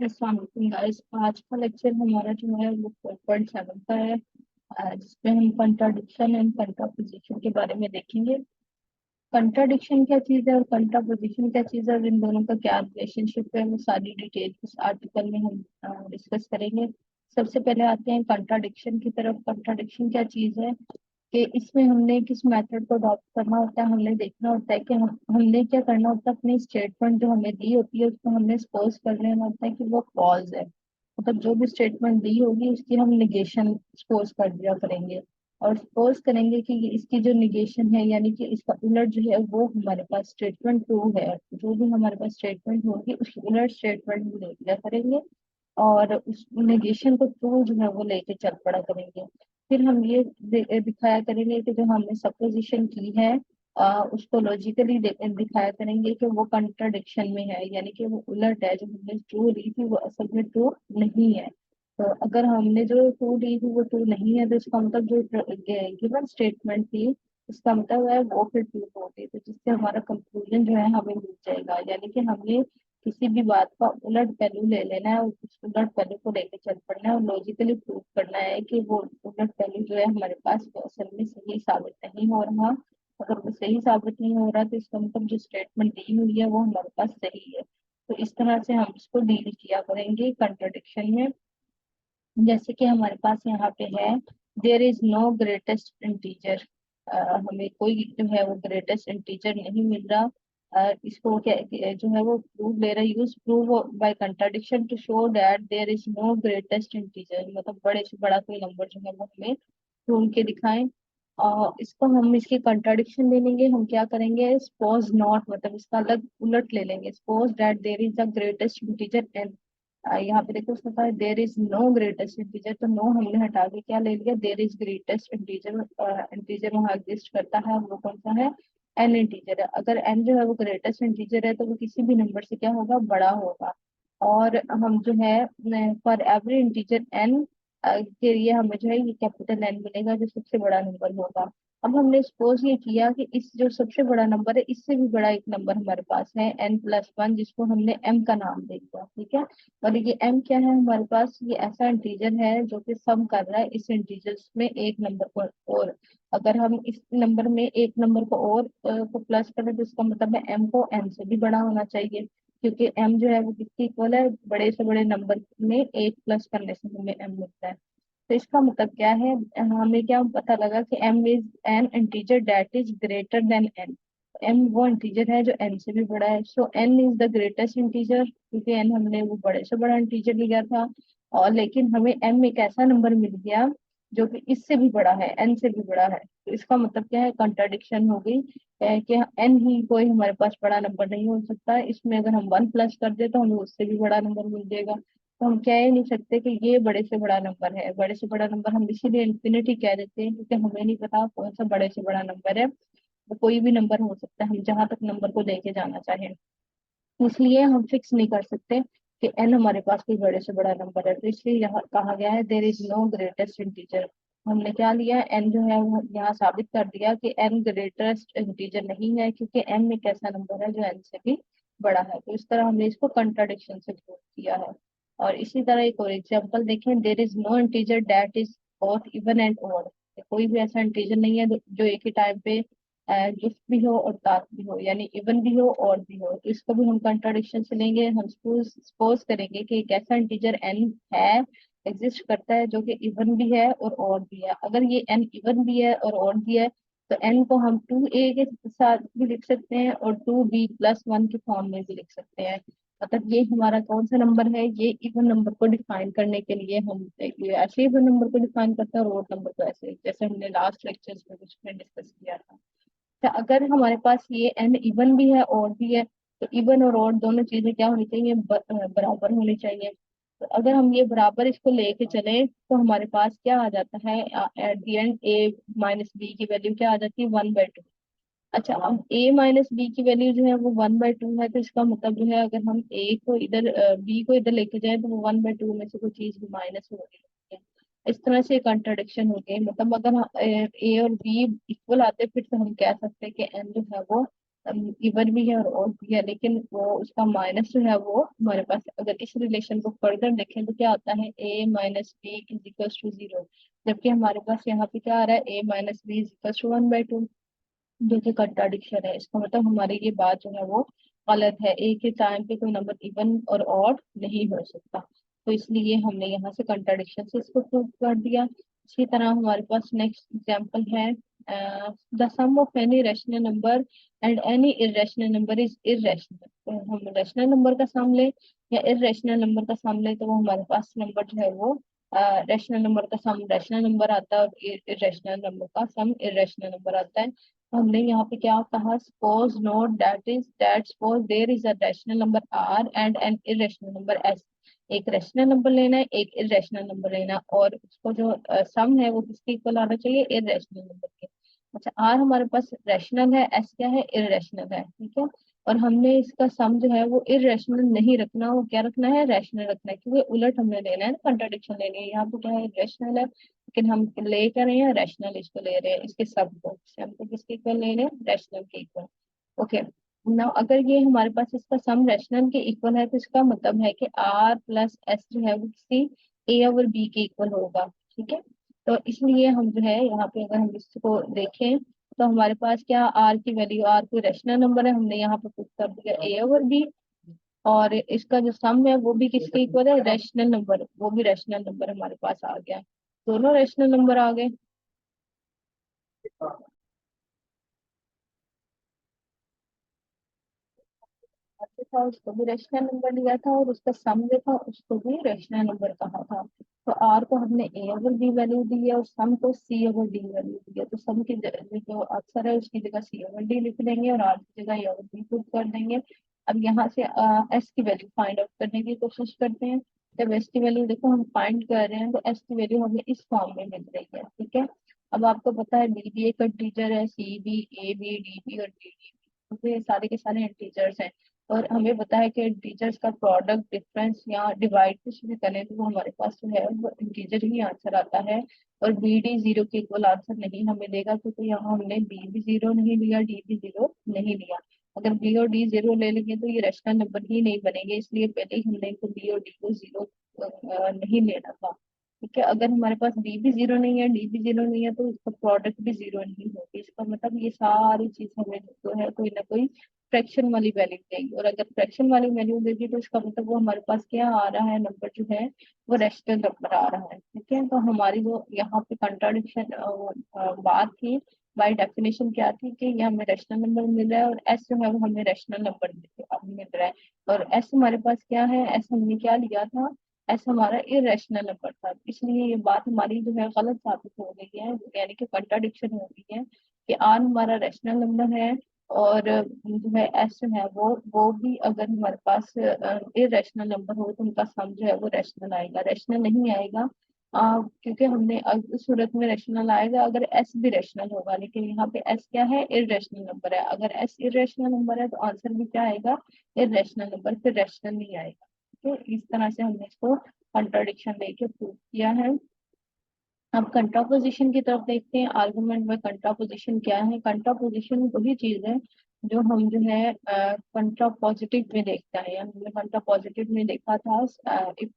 अस्सलाम वालेकुम गाइस। आज का लेक्चर हमारा जो है वो 4.7 का है, जिसमें हम कंट्राडिक्शन एंड कंट्रापोजिशन के बारे में देखेंगे। कंट्राडिक्शन क्या चीज़ है और कंट्रापोजिशन क्या चीज़ है और इन दोनों का क्या रिलेशनशिप है, वो सारी डिटेल इस आर्टिकल में हम डिस्कस करेंगे। सबसे पहले आते हैं कंट्राडिक्शन की तरफ। कंट्राडिक्शन क्या चीज़ है कि इसमें हमने किस मेथड को अडॉप्ट करना होता है। हमने देखना होता है कि हमने क्या करना होता है, अपनी स्टेटमेंट जो हमें दी होती है उसको हमने सपोज कर लेना होता है कि वो फॉल्स है। मतलब जो भी स्टेटमेंट दी होगी उसकी हम निगेशन सपोज कर दिया करेंगे, और सपोज करेंगे कि इसकी जो निगेशन है यानी कि इसका उलट जो है वो हमारे पास स्टेटमेंट ट्रू है। जो भी हमारे पास स्टेटमेंट होगी उसकी उलट स्टेटमेंट भी ले लिया करेंगे, और उस नेगेशन को ट्रू जो है वो लेके चल पड़ा करेंगे। फिर हम ये दिखाया करेंगे कि जो हमने सपोजिशन की है उसको लॉजिकली दिखाया करेंगे कि वो कंट्राडिक्शन में है, यानी कि वो उलट है। जो हमने ट्रू ली थी वो असल में ट्रू नहीं है। तो अगर हमने जो ट्रू ली थी वो ट्रू नहीं है तो इसका मतलब जो गिवन स्टेटमेंट थी इसका मतलब है वो फिर ट्रू होगी, तो जिससे हमारा कंक्लूजन जो है हमें मिल जाएगा। यानी कि हमें किसी भी बात का उलट पहलू ले लेना है और उस उलट पहलू को लेकर चल पड़ना है और लॉजिकली प्रूव करना है कि वो उलट पहलू जो है हमारे पास वो असल में सही साबित नहीं हो रहा। अगर वो सही साबित नहीं हो रहा तो इसका मतलब जो स्टेटमेंट दी हुई है वो हमारे पास सही है। तो इस तरह से हम इसको डील किया करेंगे कंट्रडिक्शन में। जैसे कि हमारे पास यहाँ पे है, there is no greatest integer. हमें कोई जो है वो ग्रेटेस्ट इंटीजर नहीं मिल रहा। इसको जो है वो प्रूव ले रहा है, use prove by contradiction to show that there is no greatest integer. मतलब बड़े से बड़ा कोई नंबर जो है वो हमें ढूंढ के दिखाएं। इसको हम इसकी कंट्राडिक्शन ले लेंगे। हम क्या करेंगे, सपोज नॉट, मतलब इसका अलग उलट ले लेंगे। Suppose that there is the greatest integer n. यहाँ पे देखो उसने कहा there is no greatest integer, तो नो हमने हटा के क्या ले लिया, there is greatest integer. Integer वहाँ एग्जिस्ट करता है, वो कौन सा है, एन इंटीजर है। अगर एन जो है वो ग्रेटेस्ट इंटीजर है तो वो किसी भी नंबर से क्या होगा, बड़ा होगा। और हम जो है फॉर एवरी इंटीजर एन के लिए हमें जो है ये कैपिटल एन मिलेगा जो सबसे बड़ा नंबर होगा। अब हमने सपोज ये किया कि इस जो सबसे बड़ा नंबर है इससे भी बड़ा एक नंबर हमारे पास है n+1, जिसको हमने m का नाम दे दिया, ठीक है। और ये m क्या है हमारे पास, ये ऐसा इंटीजर है जो कि सम कर रहा है इस इंटीजर्स में एक नंबर को और। अगर हम इस नंबर में एक नंबर को और को प्लस करें तो इसका मतलब है m को n से भी बड़ा होना चाहिए, क्योंकि m जो है वो किसके इक्वल है, बड़े से बड़े नंबर में एक प्लस करने से हमें m मिलता है। तो इसका मतलब क्या है, हमें क्या पता लगा कि m is an integer that is greater than n। m वो इंटीजर है जो n से भी बड़ा है, सो n is the greatest integer, क्योंकि n हमने वो बड़े से बड़ा इंटीजर लिया था। और लेकिन हमें m एक ऐसा नंबर मिल गया जो कि इससे भी बड़ा है, n से भी बड़ा है। तो इसका मतलब क्या है, कंट्राडिक्शन हो गई कि n ही कोई हमारे पास बड़ा नंबर नहीं हो सकता। इसमें अगर हम 1 प्लस कर दे तो हमें उससे भी बड़ा नंबर मिल जाएगा। तो हम कह ही नहीं सकते कि ये बड़े से बड़ा नंबर है। बड़े से बड़ा नंबर हम इसीलिए इंफिनिटी कह देते हैं क्योंकि हमें नहीं पता कौन सा बड़े से बड़ा नंबर है। वो कोई भी नंबर हो सकता है, हम जहां तक नंबर को लेके जाना चाहें। इसलिए हम फिक्स नहीं कर सकते कि एन हमारे पास कोई बड़े से बड़ा नंबर है। तो इसलिए यहाँ कहा गया है there is no greatest integer. हमने क्या लिया, एन जो है वो यहाँ साबित कर दिया कि एन ग्रेटेस्ट इंटीजर नहीं है, क्योंकि एन एक ऐसा नंबर है जो एन से भी बड़ा है। तो इस तरह हमने इसको कंट्राडिक्शन से प्रूव किया है। और इसी तरह एक और एग्जांपल देखें, there is no integer that is both even and odd. कोई भी ऐसा इंटीजर नहीं है जो एक ही टाइम पे गिफ्ट भी हो और दांत भी हो, यानी इवन भी हो और भी हो। तो इसको भी हम कंट्राडिक्शन से लेंगे। हम सपोज करेंगे कि एक ऐसा इंटीजर n है, एग्जिस्ट करता है, जो कि इवन भी है और ऑड भी है। अगर ये n इवन भी है और ऑड भी है तो n को हम 2a के साथ भी लिख सकते हैं और 2b+1 के फॉर्म में भी लिख सकते हैं। मतलब ये हमारा कौन सा नंबर है, ये इवन नंबर को डिफाइन करने के लिए हम ऐसे इवन नंबर को डिफाइन करते हैं और ऑड नंबर को ऐसे, जैसे हमने लास्ट लेक्चर्स में कुछ में डिस्कस किया था। तो अगर हमारे पास ये एन इवन भी है और भी है तो इवन और ऑड दोनों चीजें क्या होनी चाहिए, बराबर होनी चाहिए। तो अगर हम ये बराबर इसको लेके चले तो हमारे पास क्या आ जाता है, एट द एंड a-b की वैल्यू क्या आ जाती है, 1/2। अच्छा, अब a-b की वैल्यू जो है वो 1/2 है, तो इसका मतलब जो है अगर हम a को इधर b को इधर लेके जाए तो वो 1/2 में से कोई चीज भी माइनस हो रही है। इस तरह से कंट्राडिक्शन हो गई। मतलब अगर ए और बी इक्वल आते फिर तो हम कह सकते हैं कि n जो है वो इवन भी है और ऑड भी है, लेकिन वो उसका माइनस जो है वो हमारे पास, अगर इस रिलेशन को फर्दर देखें तो क्या आता है, a minus b is equal to 0, जबकि हमारे पास यहाँ पे क्या आ रहा है, a minus b is equal to 1/2, जो कि कंट्राडिक्शन है। इसका मतलब हमारी ये बात जो है वो गलत है, एक ही टाइम पे कोई नंबर इवन और ऑड नहीं हो सकता। तो इसलिए हमने यहाँ से कंट्राडिक्शन से इसको प्रूव कर दिया। इसी तरह हमारे पास नेक्स्ट एग्जांपल है, the sum of any rational number and any irrational number is irrational. तो हम रैशनल नंबर का सम ले या इरेशनल नंबर का सम ले, तो वो हमारे पास नंबर जो है वो रैशनल नंबर का सम रैशनल नंबर आता है और इरेशनल नंबर का सम इरेशनल नंबर आता है। हमने यहाँ पे क्या कहा, suppose note that suppose there is a rational number r and an irrational number s. एक रैशनल नंबर लेना है, एक इरेशनल नंबर लेना है, और उसको जो सम है वो किसके इक्वल आना चाहिए, इरेशनल नंबर के। अच्छा, आर हमारे पास रैशनल है, एस क्या है, इरेशनल है, ठीक है। और हमने इसका सम जो है वो इरेशनल नहीं रखना, वो क्या रखना है, रैशनल रखना है, क्योंकि उलट हमने लेना है ना, कंट्राडिक्शन लेनी है। यहाँ पे क्या है, रैशनल है, लेकिन हम ले क्या रहे हैं, रैशनल इसको ले रहे हैं, इसके सब को किसके इक्वल ले रहे हैं, रैशनल के इक्वल। ओके, नाउ अगर ये हमारे पास इसका सम रैशनल के इक्वल है, तो इसका मतलब है कि आर प्लस एस जो है वो किसी ए और बी के इक्वल होगा, ठीक है। तो इसलिए हम जो है यहाँ पे अगर हम इसको देखें, तो हमारे पास क्या, आर की वैल्यू, आर कोई रैशनल नंबर है, हमने यहाँ पे पुट कर दिया ए और बी, और इसका जो सम है वो भी किसके इक्वल है, रैशनल नंबर, वो भी रैशनल नंबर हमारे पास आ गया, दोनों रैशनल नंबर आ गए। आगे था उसको भी रैशनल नंबर लिया था, और उसका सम जो था उसको भी रैशनल नंबर कहा था। तो आर को हमने ए ओवर डी वैल्यू दी है और सम को सी ओवर डी वैल्यू दी है, तो सम की जो आंसर है उसकी जगह सी ओवर डी लिख देंगे और आर की जगह ए ओवर डी पुट कर देंगे। अब यहाँ से एस की वैल्यू फाइंड आउट करने की कोशिश करते हैं। जब एस की वैल्यू देखो हम फाइंड कर रहे हैं, तो एस की वैल्यू हमें इस फॉर्म में मिल रही है, ठीक है। अब आपको पता है बी भी एक इंटीजर है, सी भी, ए भी, डी भी और डी भी, तो ये सारे के सारे इंटीजर्स हैं। और हमें पता है कि टीचर्स का प्रोडक्ट, डिफरेंस या डिवाइड कुछ भी करें तो वो हमारे पास जो है वो इंटीजर ही आंसर आता है। और बी डी जीरो के इक्वल आंसर नहीं हमें देगा, क्योंकि यहाँ हमने बी भी जीरो नहीं लिया, डी भी जीरो नहीं लिया। अगर बी और डी जीरो ले लेंगे तो ये रैशनल नंबर ही नहीं बनेंगे, इसलिए पहले ही हमने इनको बी और डी को जीरो नहीं लेना था, ठीक है। अगर हमारे पास बी भी जीरो नहीं है, डी भी जीरो नहीं है, तो इसका प्रोडक्ट भी जीरो नहीं होगी। इसका मतलब ये सारी चीज हमें जो है कोई ना कोई फ्रैक्शन वाली वैल्यू देगी, और अगर फ्रैक्शन वाली वैल्यू देगी तो इसका मतलब वो हमारे पास क्या आ रहा है, नंबर जो है वो रैशनल नंबर आ रहा है, ठीक है। तो हमारी जो यहाँ पे कंट्राडिक्शन बात थी, बाय डेफिनेशन क्या थी, कि ये हमें रैशनल नंबर मिल रहा है और एस जो है वो हमें रैशनल नंबर मिल रहा है। और एस हमारे पास क्या है, एस हमने क्या लिया था, एस हमारा इरेशनल नंबर था, इसलिए ये बात हमारी जो है गलत साबित हो गई है, यानी कि कंट्राडिक्शन हो गई है, कि आर हमारा रैशनल नंबर है और जो है एस जो है वो भी अगर हमारे पास इरेशनल नंबर हो तो उनका सम जो है वो रैशनल आएगा, रैशनल नहीं आएगा। क्योंकि हमने उस सूरत में रैशनल आएगा अगर एस भी रैशनल होगा, लेकिन यहाँ पे एस क्या है, इरेशनल नंबर है। अगर एस इरेशनल नंबर है तो आंसर भी क्या आएगा, इरेशनल नंबर, फिर रैशनल नहीं आएगा। तो इस तरह से हमने इसको कंट्राडिक्शन लेके प्रूव किया है। अब कंट्रापोजिशन की तरफ देखते हैं, आर्गुमेंट में कंट्रापोजिशन क्या है। कंट्रापोजिशन वही चीज है जो हम जो है कंट्रापोजिटिव में देखते हैं, हमने कंट्रापोजिटिव में देखा था इफ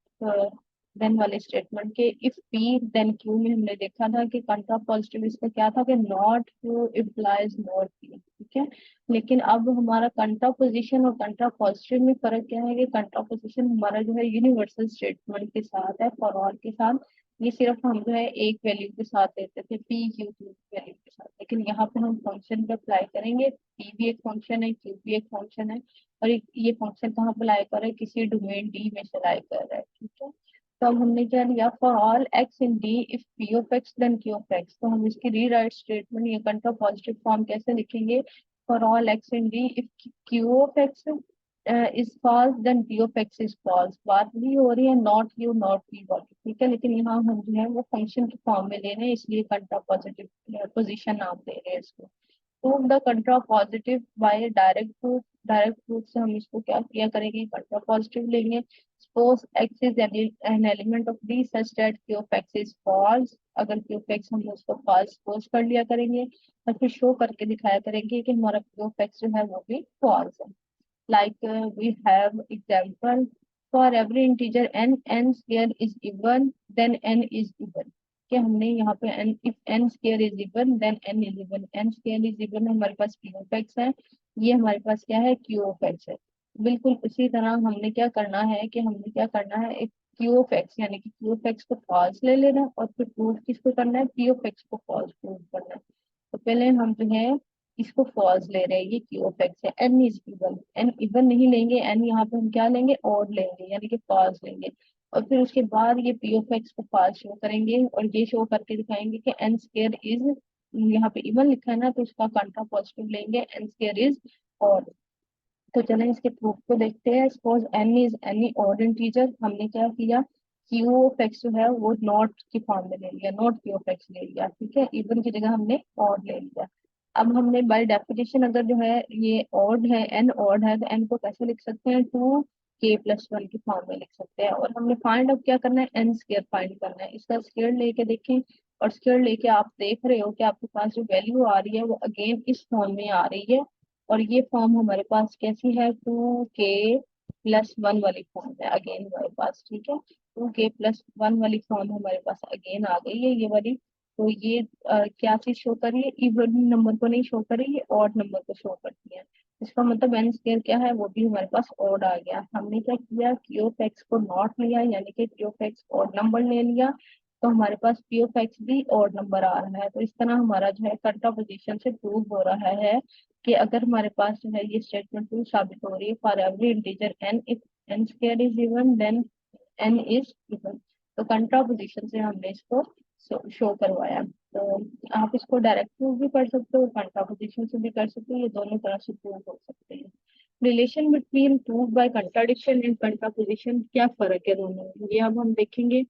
देन वाले स्टेटमेंट के, इफ पी देन क्यू में हमने देखा था कि कंट्रापोजिटिव इसका क्या था, कि not Q implies not P, ठीक है। लेकिन अब हमारा कंट्रापोजिशन और कंट्रापोजिटिव में फर्क क्या है, कि कंट्रापोजिशन हमारा जो है यूनिवर्सल स्टेटमेंट के साथ है, फॉर ऑल के साथ। ये सिर्फ हम जो है एक वैल्यू के साथ लेते थे, पी क्यू की वैल्यू के साथ, लेकिन यहाँ पे हम फंक्शन पे अप्लाई करेंगे, पी भी एक फंक्शन है, क्यू भी एक फंक्शन है, और ये फंक्शन कहाँ अप्लाई कर रहा है, किसी डोमेन डी में अप्लाई कर रहा है, ठीक है। तो अब हमने क्या लिया, for all x in D if P of x then Q of x, तो हम इसकी रीराइट स्टेटमेंट या कंट्रोल पॉजिटिव फॉर्म कैसे लिखेंगे, for all x in D if Q of x is false then P of x is false. बात भी हो रही है नॉट यू नॉट पी वाली, ठीक है, लेकिन यहाँ हम जो है वो फंक्शन के फॉर्म में ले रहे हैं, इसलिए कंट्रा पॉजिटिव पोजिशन नाम दे रहे हैं इसको। Prove the contrapositive by direct proof. Direct proof से हम इसको क्या किया करेंगे, कंट्रा पॉजिटिव लेंगे। Suppose x is an element of D such that Q of x is false. अगर क्यू ऑफ एक्स हम उसको फॉल्स सपोज कर लिया करेंगे और फिर शो करके दिखाया करेंगे कि हमारा क्यू ऑफ एक्स जो है वो भी फॉल्स है। Like we have example for every integer n square is even, then n is even। कि हमने यहाँ पे n, if n square is even then n is even। n square is even हमारे पास p of x है, ये हमारे पास क्या है, q of x है। बिल्कुल उसी तरह हमने क्या करना है कि हमने क्या करना है, एक q of x यानी कि q of x को false ले लेना है और फिर प्रूफ किसको करना है, p of x को false प्रूफ करना है। तो पहले हम जो है इसको फॉल्स ले रहे हैं, ये क्यू ऑफ एक्स है। N is even, n even नहीं लेंगे, एन यहाँ पे हम क्या लेंगे, ऑड लेंगे यानी कि फॉल्स लेंगे। और फिर उसके बाद ये पी ऑफ एक्स को फॉल्स शो करेंगे और ये शो करके दिखाएंगे कि एन स्क्वायर इज, यहाँ पे इवन लिखा है ना तो उसका कंट्रा पॉजिटिव लेंगे, एन स्क्वायर इज ऑड। तो चलें इसके प्रूफ को देखते हैं। Suppose n is any odd integer, हमने क्या किया, क्यू ऑफ एक्स जो है वो नॉट की फॉर्म में ले लिया, नॉट क्यू ऑफ एक्स ले लिया, ठीक है, इवन की जगह हमने ऑड ले लिया। अब हमने बाय डेफिनेशन अगर जो है ये ऑड है, एन ऑड है, तो एन को कैसे लिख सकते हैं, 2k+1 की फॉर्म में लिख सकते हैं। और हमने फाइंड अब क्या करना है, एन स्क्वायर फाइंड करना है। इसका स्क्वायर लेके देखें और स्क्वायर लेके आप देख रहे हो कि आपके पास जो वैल्यू आ रही है वो अगेन इस फॉर्म में आ रही है। और ये फॉर्म हमारे पास कैसी है, 2k+1 वाली फॉर्म है अगेन हमारे पास, ठीक है। 2k+1 वाली फॉर्म हमारे पास अगेन आ गई है ये वाली। तो ये क्या चीज शो कर रही है, इवन नंबर को नहीं शो कर रही है, ऑड नंबर को शो करती है। इसका मतलब एन स्क्वायर क्या है, वो भी हमारे पास ऑड आ गया। हमने क्या किया, क्यू ऑफ एक्स को नॉट लिया यानी कि Q of x odd number ले लिया, तो हमारे पास पी ऑफ एक्स भी ऑड नंबर आ रहा है। तो इस तरह हमारा जो है कंट्रापोजिशन से प्रूव हो रहा है कि अगर हमारे पास जो है ये स्टेटमेंट ट्रू साबित हो रही है, for every integer n, if n square is even then n is even. तो कंट्रापोजिशन से हमने इसको शो करवाया। तो आप इसको डायरेक्ट प्रूव भी कर सकते हो, कंट्रापोजिशन से भी कर सकते हो, ये दोनों तरह से प्रूव हो सकते हैं। Relation between prove by contradiction and contraposition, क्या फर्क है दोनों में, ये अब हम देखेंगे।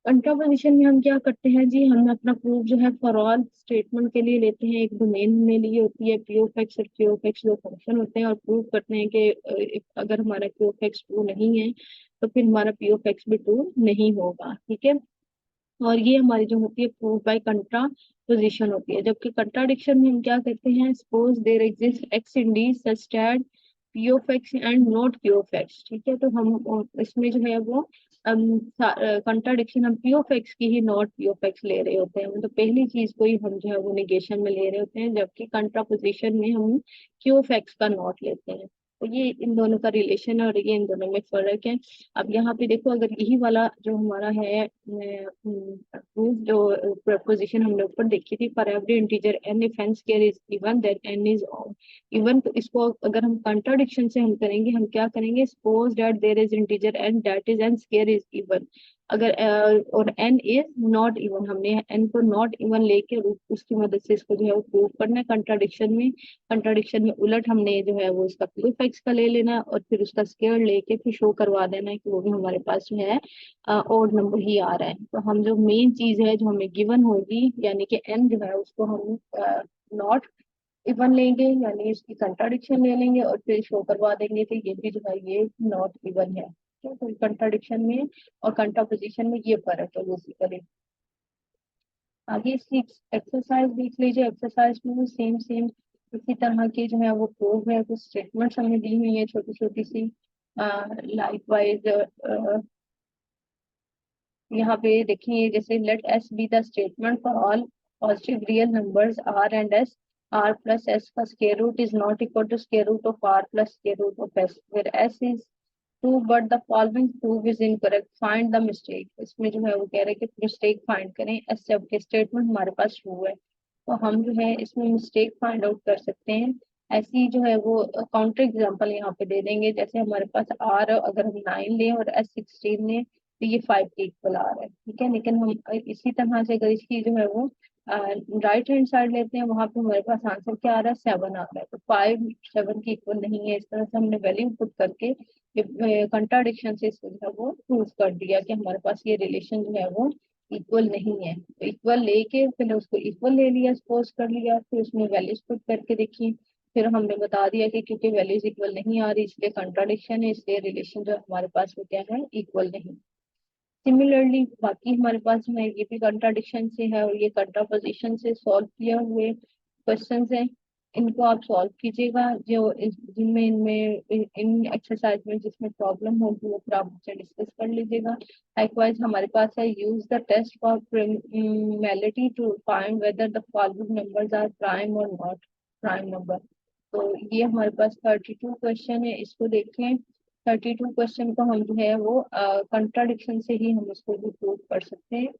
कंट्रापोजिशन में हम क्या करते हैं जी, हम अपना प्रूफ जो है फॉर ऑल स्टेटमेंट के लिए लेते हैं। एक डोमेन में ली होती है पी ऑफ एक्स और क्यू ऑफ एक्स, दो फंक्शन होते हैं, और प्रूव करते हैं कि अगर हमारा क्यू ऑफ एक्स ट्रू नहीं है तो फिर हमारा पी ऑफ एक्स भी ट्रू नहीं होगा, ठीक है। और ये हमारी जो होती है प्रूफ बाय कंट्रापोजिशन होती है। जबकि कंट्राडिक्शन में हम क्या करते हैं, suppose there exist x in D such that P of x and not Q of x, ठीक है। तो हम इसमें जो है वो कंट्राडिक्शन हम पी ऑफ एक्स की ही नॉट पी ऑफ एक्स ले रहे होते हैं, मतलब पहली चीज को ही हम जो है वो निगेशन में ले रहे होते हैं, जबकि कंट्रापोजिशन में हम क्यू ऑफ एक्स का नॉट लेते हैं। तो ये इन दोनों का रिलेशन है और ये इन दोनों में फर्क है। अब यहाँ पे देखो, अगर यही वाला जो हमारा है प्रूफ, जो प्रपोजिशन हमने ऊपर देखी थी, for every integer n if n square is even then n is even, तो इसको अगर हम कंट्राडिक्शन से हम करेंगे, हम क्या करेंगे, suppose that there is integer n that is n square is even. अगर और एन इज नॉट इवन, हमने एन को नॉट इवन लेके उसकी मदद से इसको जो है वो प्रूव करना है कंट्राडिक्शन में। कंट्राडिक्शन में उलट हमने जो है वो इसका प्रूफ एक्स का ले लेना है और फिर उसका स्क्वायर लेके फिर शो करवा देना है कि वो भी हमारे पास जो है ओड नंबर ही आ रहा है। तो हम जो मेन चीज है जो हमें गिवन होगी यानी कि एन जो है उसको हम नॉट इवन लेंगे यानी इसकी कंट्राडिक्शन ले लेंगे और फिर शो करवा देंगे कि ये भी जो है ये नॉट इवन है। तो कंट्राडिक्शन में और कंट्रापोजिशन में ये फर्क है बेसिकली। आगे इसकी एक्सरसाइज देख लीजिए। एक्सरसाइज में सेम सेम इसी तरह के जो है वो प्रूव है, कुछ स्टेटमेंट्स हमें दी हुई है छोटी छोटी सी। लाइक वाइज यहाँ पे देखिए, जैसे let s be the statement for all positive real numbers r and s, r plus s का square root is not equal to square root of r plus square root of s, where s is true but the following proof is incorrect, find the mistake. इसमें जो है वो कह रहे हैं कि mistake find करें, एस जबकि स्टेटमेंट हमारे पास ट्रू है। तो हम जो है इसमें मिस्टेक फाइंड आउट कर सकते हैं। ऐसी जो है वो काउंटर एग्जांपल यहाँ पे दे देंगे। जैसे हमारे पास आर अगर हम 9 लें और एस 16 लें तो ये 5 के इक्वल आ रहा है, ठीक है। लेकिन हम इसी तरह से अगर इसकी जो है वो राइट हैंड साइड लेते हैं, वहां पे हमारे पास आंसर क्या आ रहा है, 7 आ रहा है। तो 5 7 के इक्वल नहीं है। इस तरह से हमने वैल्यू पुट करके कंट्राडिक्शन से इसको जो है वो प्रूव कर दिया कि हमारे पास ये रिलेशन जो है वो इक्वल नहीं है, तो इक्वल लेके फिर उसको इक्वल ले लिया, सपोज कर लिया, फिर उसमें वैल्यूज पुट करके देखी, फिर हमने बता दिया कि क्योंकि वैल्यूज इक्वल नहीं आ रही इसलिए कंट्राडिक्शन है, इसलिए रिलेशन जो हमारे पास वो क्या है, इक्वल नहीं। सिमिलरली बाकी हमारे पास जो है ये भी कंट्राडिक्शन से है, और ये कंट्रापोजिशन से सॉल्व किया हुए क्वेश्चंस हैं। इनको आप सॉल्व कीजिएगा, जो जिनमें इनमें इन एक्सरसाइज में जिसमें प्रॉब्लम होगी वो फिर आप मुझसे डिस्कस कर लीजिएगा। लाइकवाइज हमारे पास है use the test for primality to find whether the following numbers are prime और नॉट प्राइम नंबर। तो ये हमारे पास 32 क्वेश्चन है, इसको देखें। 32 क्वेश्चन को हम जो है वो कंट्राडिक्शन से ही हम उसको भी प्रूव कर सकते हैं।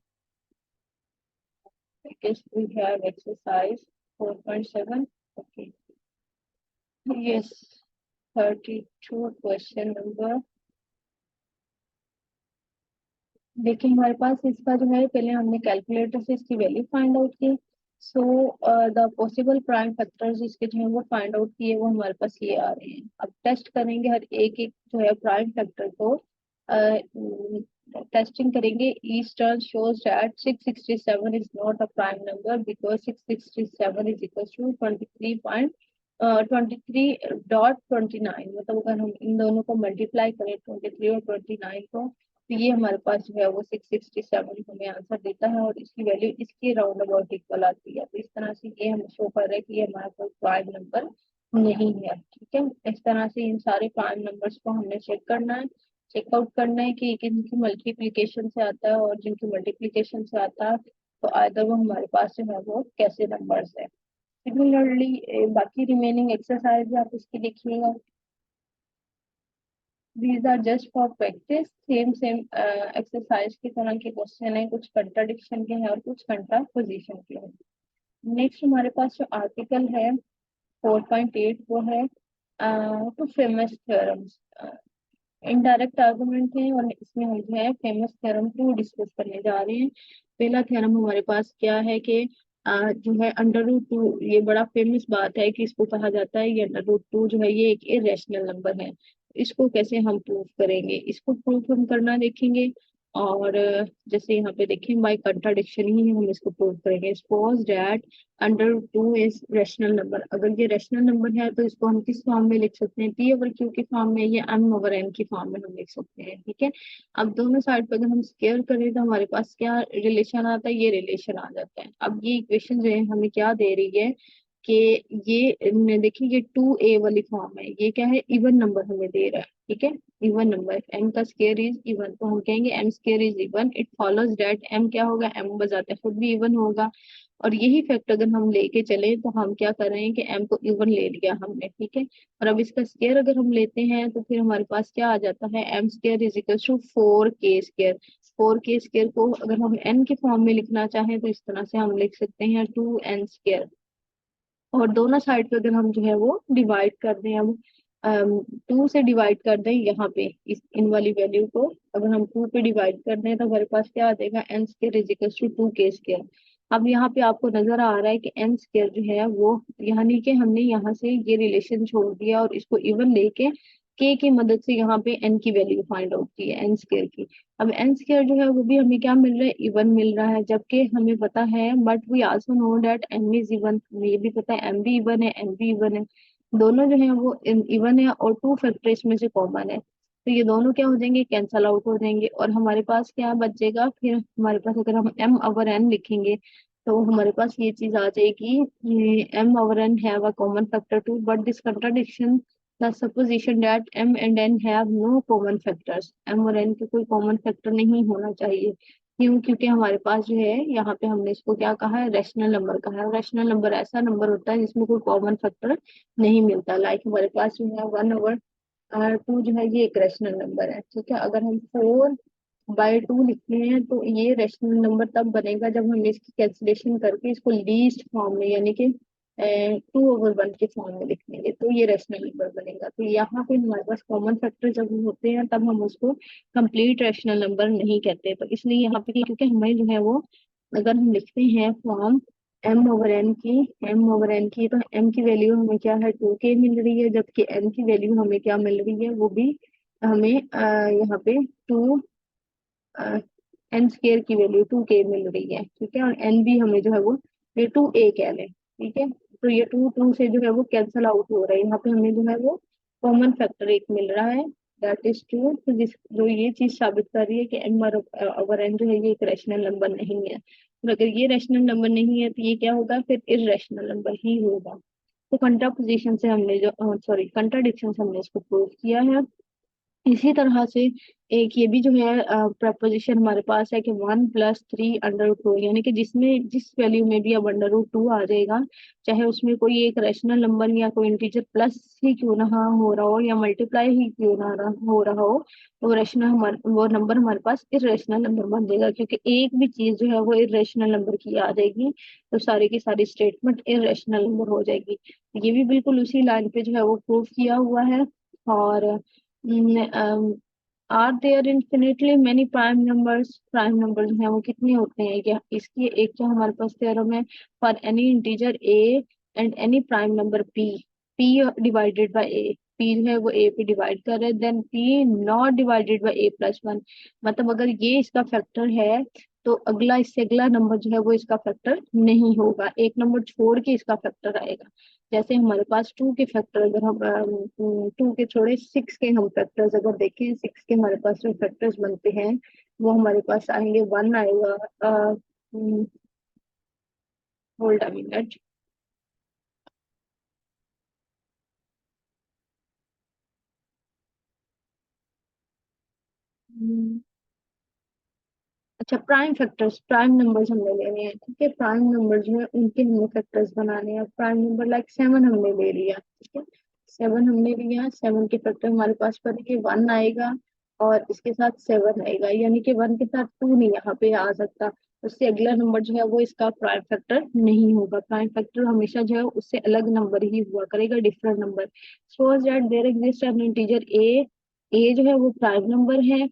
I guess we have exercise 4.7. Okay. Yes, 32 question number. देखिए हमारे पास इसका जो है, पहले हमने कैलकुलेटर से इसकी वैल्यू फाइंड आउट की। So the possible prime factors इसके जो है वो फाइंड आउट किए, वो हमारे पास ये आ रहे हैं। अब टेस्ट करेंगे हर एक एक जो है प्राइम फैक्टर को, टेस्टिंग करेंगे। Each turn shows that 667 is not a prime number because 667 is equal to 23.29, मतलब अगर हम इन दोनों को मल्टीप्लाई करें 23 और 29 को, तो ये हमारे पास जो है वो 667 हमें आंसर देता है, और इसकी वैल्यू इसके राउंड अबाउट इक्वल आती है। तो इस तरह से ये हमें शो कर रहा है कि ये हमारा कोई प्राइम नंबर नहीं है। ठीक है, इस तरह से इन सारे प्राइम नंबर्स को हमने चेक करना है, चेकआउट करना है कि किनकी मल्टीप्लीकेशन से आता है, और जिनकी मल्टीप्लीकेशन से आता है तो आइदर वो हमारे पास जो है वो कैसे नंबर्स है। सिमिलरली बाकी रिमेनिंग एक्सरसाइज आप इसकी देखिएगा। These are just for practice, same same exercise की तरह के क्वेश्चन है, कुछ कंट्राडिक्शन के हैं और कुछ कंट्रापोजिशन के हैं। नेक्स्ट हमारे पास जो आर्टिकल है 4.8 वो है two famous theorems. Indirect argument है, और इसमें हम जो है फेमस थ्योरम को डिस्कस करने जा रहे हैं। पहला थ्योरम हमारे पास क्या है कि जो है अंडर रूट टू, ये बड़ा फेमस बात है कि इसको कहा जाता है ये अंडर रूट टू जो है ये एक इरेशनल नंबर है। इसको कैसे हम प्रूव करेंगे, इसको प्रूव हम करना देखेंगे। और जैसे यहाँ पे देखें बाय कंट्राडिक्शन ही हम इसको प्रूव करेंगे। Suppose that under root two is rational number. अगर ये रैशनल नंबर है तो इसको हम किस फॉर्म में लिख सकते हैं, पी ओवर क्यू की फॉर्म में, या एम ओवर एन की फॉर्म में हम लिख सकते हैं। ठीक है, अब दोनों साइड पर अगर हम स्क्वायर करें तो हमारे पास क्या रिलेशन आता है, ये रिलेशन आ जाता है। अब ये इक्वेशन जो है हमें क्या दे रही है कि देखिए ये 2a वाली फॉर्म है, ये क्या है, इवन नंबर हमें दे रहा है। ठीक है, इवन नंबर, m का स्क्वायर इज इवन, तो हम कहेंगे m square is even, it follows that m क्या होगा, m बजाते खुद भी इवन होगा। और यही फैक्ट अगर हम लेके चले तो हम क्या कर रहे हैं कि m को इवन ले लिया हमने। ठीक है, और अब इसका स्क्वायर अगर हम लेते हैं तो फिर हमारे पास क्या आ जाता है, m square is equal to 4k square. 4k square को अगर हम n के फॉर्म में लिखना चाहें तो इस तरह से हम लिख सकते हैं 2n स्क्वायर। और दोनों साइड पे अगर हम जो है वो डिवाइड कर दें, हम 2 से डिवाइड कर दें यहाँ पे, इस इन वाली वैल्यू को अगर हम 2 पे डिवाइड कर दें तो हमारे पास क्या आ जाएगा, n square is equal to 2k square. अब यहाँ पे आपको नजर आ रहा है कि एन स्क्वायर जो है वो, यानी कि हमने यहाँ से ये रिलेशन छोड़ दिया और इसको इवन लेके के की मदद से यहाँ पे एन की वैल्यू फाइंड आउट की है, एन स्क्वायर की। अब एन स्क्वायर जो है वो भी हमें क्या मिल रहा है, इवन मिल रहा है, जबकि हमें पता है, but we also know that m is even, हमें ये भी पता है एम भी इवन है, एन भी इवन है। दोनों जो है वो इवन है और टू फैक्टर इसमें से कॉमन है, तो ये दोनों क्या हो जाएंगे, कैंसल आउट हो जाएंगे, और हमारे पास क्या बचेगा, फिर हमारे पास अगर हम एम ओवर एन लिखेंगे तो हमारे पास ये चीज आ जाएगी, m over n have a common factor two, but this contradiction the supposition that m and n have no common factors, m और n के कोई कॉमन फैक्टर नहीं होना चाहिए। क्यों, क्योंकि हमारे पास जो है यहाँ पे हमने इसको क्या कहा है, रैशनल नंबर कहा है। रैशनल नंबर ऐसा नंबर होता है जिसमें कोई कॉमन फैक्टर नहीं मिलता। लाइक हमारे पास जो है 1/2 जो है ये एक रैशनल नंबर है। ठीक है, अगर हम 4/2 लिखते हैं तो ये रैशनल नंबर तब बनेगा जब हम इसकी कैंसिलेशन करके इसको लीस्ट फॉर्म में, यानी कि 2/1 के फॉर्म में लिख लेंगे तो ये रैशनल नंबर बनेगा। तो यहाँ पे हमारे पास कॉमन फैक्टर जब होते हैं तब हम उसको कंप्लीट रैशनल नंबर नहीं कहते। तो इसलिए यहाँ पे क्योंकि हमें जो है वो, अगर हम लिखते हैं फॉर्म m/n की तो m की वैल्यू हमें क्या है, 2k मिल रही है, जबकि n की वैल्यू हमें क्या मिल रही है, वो भी हमें यहाँ पे 2 एन स्केयर की वैल्यू 2k मिल रही है, ठीक है, और एन भी हमें जो है वो ये 2a कह लें, ठीक है। तो ये 2 से जो है वो कैंसल आउट हो रहा है, यहाँ पे हमें जो है वो कॉमन फैक्टर एक मिल रहा है, दैट इज 2। तो जिस जो ये चीज साबित कर रही है कि एन ओवर एन जो है ये एक रैशनल नंबर नहीं है, और अगर ये रैशनल नंबर नहीं है तो ये क्या होगा, फिर इररेशनल नंबर ही होगा। तो कंट्रापोजिशन से हमने जो सॉरी कंट्राडिक्शन से हमने इसको प्रूव किया है। इसी तरह से एक ये भी जो है प्रपोजिशन हमारे पास है कि 1+3 अंडर रूट 2, यानी कि जिसमें जिस वैल्यू में भी अब अंडर रूट 2 आ जाएगा, चाहे उसमें कोई एक रैशनल नंबर या कोई इंटीजर प्लस ही क्यों ना हो रहा हो या मल्टीप्लाई ही क्यों ना हो रहा हो, तो वो नंबर हमारे पास इरेशनल नंबर बन जाएगा, क्योंकि एक भी चीज जो है वो इरेशनल नंबर की आ जाएगी, तो सारी की सारी स्टेटमेंट इरेशनल नंबर हो जाएगी। ये भी बिल्कुल उसी लाइन पे जो है वो प्रूव किया हुआ है। और are there infinitely many prime numbers हैं, वो कितने होते हैं, क्या इसकी एक जो हमारे पास थ्योरम है, for any integer a and any prime number p, p divided by a, p जो है वो ए पे डिवाइड कर रहे हैं, then p not divided by a+1, मतलब अगर ये इसका फैक्टर है तो अगला इससे अगला नंबर जो है वो इसका फैक्टर नहीं होगा, एक नंबर छोड़ के इसका फैक्टर आएगा। जैसे हमारे पास 2 के फैक्टर, अगर हम 2 के छोड़े 6 के हम फैक्टर्स अगर देखें, 6 के हमारे पास जो फैक्टर्स बनते हैं वो हमारे पास आएंगे, 1 आएगा, होल्ड अ मिनट, अच्छा प्राइम फैक्टर्स, प्राइम नंबर्स हमने लेने हैं, ठीक है, प्राइम नंबर जो है उनके हमने फैक्टर्स बनाने हैं, प्राइम नंबर लाइक 7 हमने ले लिया, ठीक है, 7 हमने लिया, 7 के फैक्टर हमारे पास पड़ेंगे, 1 आएगा और इसके साथ 7 आएगा, यानी कि 1 के साथ 2 नहीं यहाँ पे आ सकता, उससे अगला नंबर जो है वो इसका प्राइम फैक्टर नहीं होगा, प्राइम फैक्टर हमेशा जो है उससे अलग नंबर ही हुआ करेगा, different number. So that there exist an integer a जो है वो प्राइम नंबर है,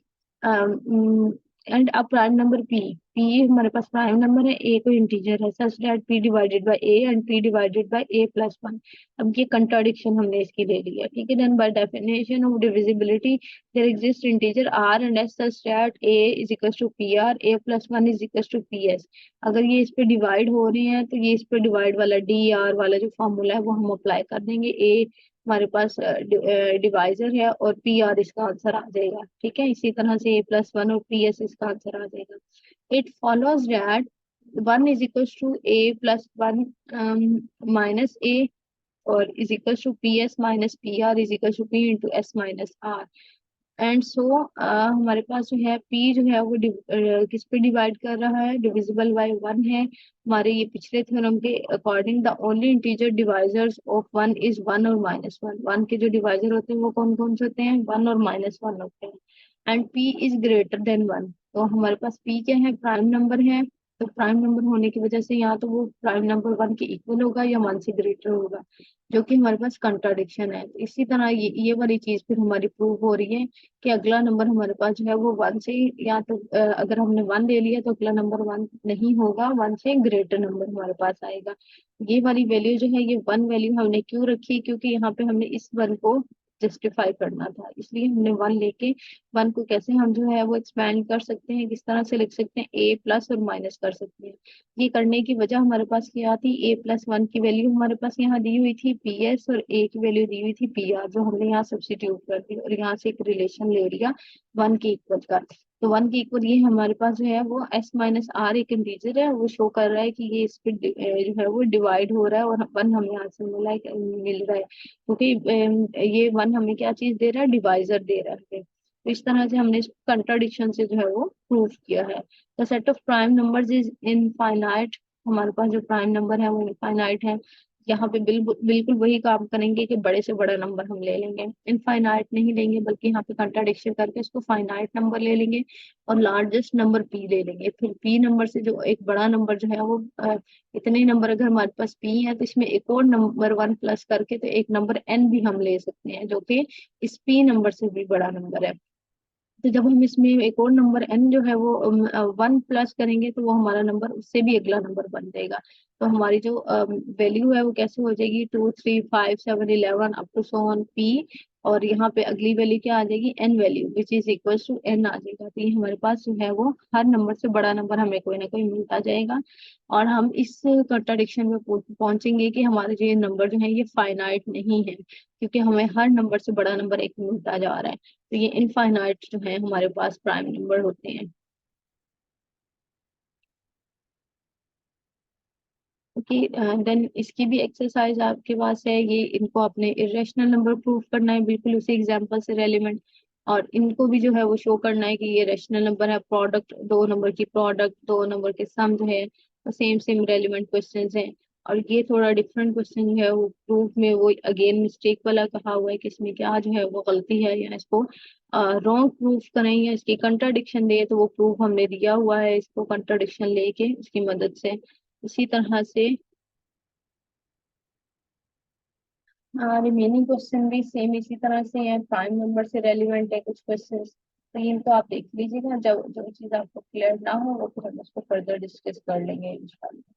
एंड अब प्राइम नंबर पी, पी हमारे पास प्राइम नंबर है, ए को इंटीजर है, such that p divided by a and p divided by a+1। अब ये कंट्राडिक्शन हमने इसकी ले ली है, ठीक है, then by definition of divisibility there exist integer r and s such that a is equals to p r, a+1 is equals to p s. अगर ये इस पे डिवाइड हो रहे हैं तो ये इस पे डिवाइड वाला डी आर वाला जो फॉर्मूला है वो हम अप्लाई कर देंगे, ए हमारे पास डिवाइजर है और पी आर इसका आंसर आ जाएगा, ठीक है, इसी तरह से a+1 और पी एस इसका आंसर आ जाएगा। It follows that 1 is equal to a+1 minus a और is equal to p s minus p r is equal to p into s minus r, and so हमारे पास जो है p जो है वो किस पे डिवाइड कर रहा है, डिविजिबल बाय 1 है, हमारे ये पिछले थ्योरम के according the only integer divisors of 1 is 1 और -1, 1 के जो डिवाइजर होते हैं वो कौन कौन से होते हैं, 1 और -1 होते हैं, and p is greater than 1। तो हमारे पास p क्या है, प्राइम नंबर है, तो प्राइम नंबर होने की वजह से यहाँ तो वो प्राइम नंबर 1 के इक्वल होगा या 1 से ग्रेटर होगा, जो कि हमारे पास कंट्राडिक्शन है। तो इसी तरह ये वाली चीज फिर हमारी प्रूव हो रही है कि अगला नंबर हमारे पास जो है वो 1 से, या तो अगर हमने 1 ले लिया तो अगला नंबर 1 नहीं होगा, 1 से ग्रेटर नंबर हमारे पास आएगा। ये वाली वैल्यू जो है ये 1 वैल्यू हमने क्यों रखी, क्योंकि यहाँ पे हमने इस 1 को जस्टिफाई करना था, इसलिए हमने 1 लेके 1 को कैसे हम जो है वो एक्सपेंड कर सकते हैं, किस तरह से लिख सकते हैं, ए प्लस और माइनस कर सकते हैं। ये करने की वजह हमारे पास क्या थी, a+1 की वैल्यू हमारे पास यहाँ दी हुई थी पी एस और ए की वैल्यू दी हुई थी पी आर, जो हमने यहाँ सब्सिट्यूट कर दी और यहाँ से एक रिलेशन ले लिया 1 के इक्वल का। तो 1 के इक्वल ये हमारे पास जो है वो s माइनस आर एक इंटीजर है, वो शो कर रहा है कि ये इस पे जो है वो डिवाइड हो रहा है और 1 हमें यहाँ से मिल रहा है, क्योंकि ये 1 हमें क्या चीज दे रहा है, डिवाइजर दे रहा है। तो इस तरह से हमने इस कंट्राडिक्शन से जो है वो प्रूव किया है। The set of prime numbers is infinite, हमारे पास जो प्राइम नंबर है वो इनफाइनाइट है। यहाँ पे बिल्कुल वही काम करेंगे कि बड़े से बड़ा नंबर हम ले लेंगे, इनफाइनाइट नहीं लेंगे, बल्कि यहाँ पे कंट्राडिक्शन करके इसको फाइनाइट नंबर ले लेंगे और लार्जेस्ट नंबर पी ले लेंगे, फिर पी नंबर से जो एक बड़ा नंबर जो है वो इतने नंबर अगर हमारे पास पी है तो इसमें एक और नंबर 1 प्लस करके तो एक नंबर एन भी हम ले सकते हैं, जो कि इस पी नंबर से भी बड़ा नंबर है। तो जब हम इसमें एक और नंबर n जो है वो 1 प्लस करेंगे तो वो हमारा नंबर उससे भी अगला नंबर बन जाएगा। तो हमारी जो वैल्यू है वो कैसे हो जाएगी, 2 3 5 7 11 up to so on p. और यहाँ पे अगली वैल्यू क्या आ जाएगी, n value which is equal to n आ जाएगा। तो ये हमारे पास जो है वो हर नंबर से बड़ा नंबर हमें कोई ना कोई मिलता जाएगा। और हम इस कंट्राडिक्शन में पहुंचेंगे कि हमारे जो ये नंबर जो है ये फाइनाइट नहीं है, क्योंकि हमें हर नंबर से बड़ा नंबर एक मिलता जा रहा है। तो ये इनफाइनाइट जो है हमारे पास प्राइम नंबर होते हैं। ओके, देन इसकी भी एक्सरसाइज आपके पास है, ये इनको अपने इरेशनल नंबर प्रूव करना है, बिल्कुल उसी एग्जांपल से रेलिवेंट। और इनको भी जो है वो शो करना है कि ये रेशनल नंबर है, प्रोडक्ट दो नंबर की प्रोडक्ट, दो नंबर के सम जो है सेम सेम रेलिवेंट क्वेश्चंस हैं। और ये थोड़ा डिफरेंट क्वेश्चन जो है वो प्रूफ में वो अगेन मिस्टेक वाला कहा हुआ है कि इसमें क्या जो है वो गलती है, या इसको रॉन्ग प्रूफ करें या इसकी कंट्राडिक्शन दे, तो वो प्रूफ हमने दिया हुआ है इसको कंट्राडिक्शन लेके उसकी मदद से। इसी तरह से रिमेनिंग क्वेश्चन भी सेम इसी तरह से है, प्राइम नंबर से रेलिवेंट है कुछ क्वेश्चन। तो इनको आप देख लीजिएगा, जब जो चीज आपको क्लियर ना हो वो फिर हम उसको फर्दर डिस्कस कर लेंगे इंशाल्लाह।